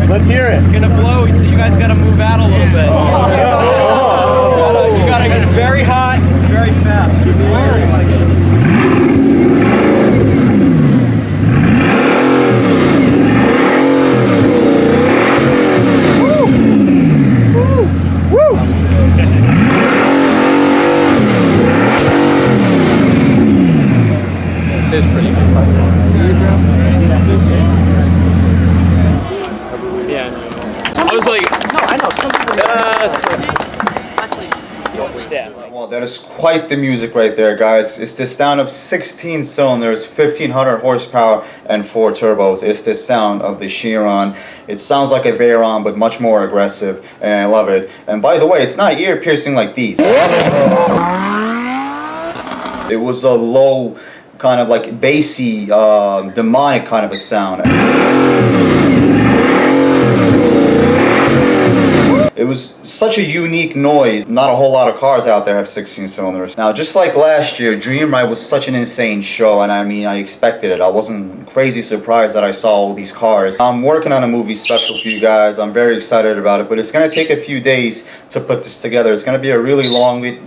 Let's hear it. It's gonna blow, so you guys gotta move out a little bit. You gotta, it's very hot, it's very fast. It's pretty good. Yeah, I was like, No, I know, some people Well, that is quite the music right there, guys. It's the sound of 16 cylinders, 1500 horsepower, and 4 turbos. It's the sound of the Chiron. It sounds like a Veyron, but much more aggressive, and I love it. And by the way, it's not ear piercing like these. It was a low, kind of like bassy, demonic kind of a sound. It was such a unique noise. Not a whole lot of cars out there have 16 cylinders. Now, just like last year, Dream Ride was such an insane show, and I mean, I expected it. I wasn't crazy surprised that I saw all these cars. I'm working on a movie special for you guys. I'm very excited about it, but it's gonna take a few days to put this together. It's gonna be a really long week.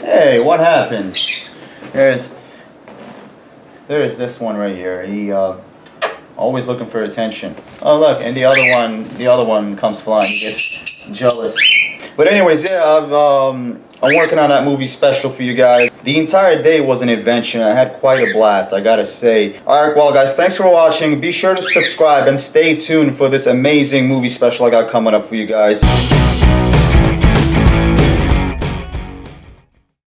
Hey, what happened? There's this one right here. He always looking for attention. Oh look, and the other one comes flying. He gets jealous. But anyways, yeah, I'm working on that movie special for you guys. The entire day was an adventure. I had quite a blast, I gotta say. Alright, well guys, thanks for watching. Be sure to subscribe and stay tuned for this amazing movie special I got coming up for you guys.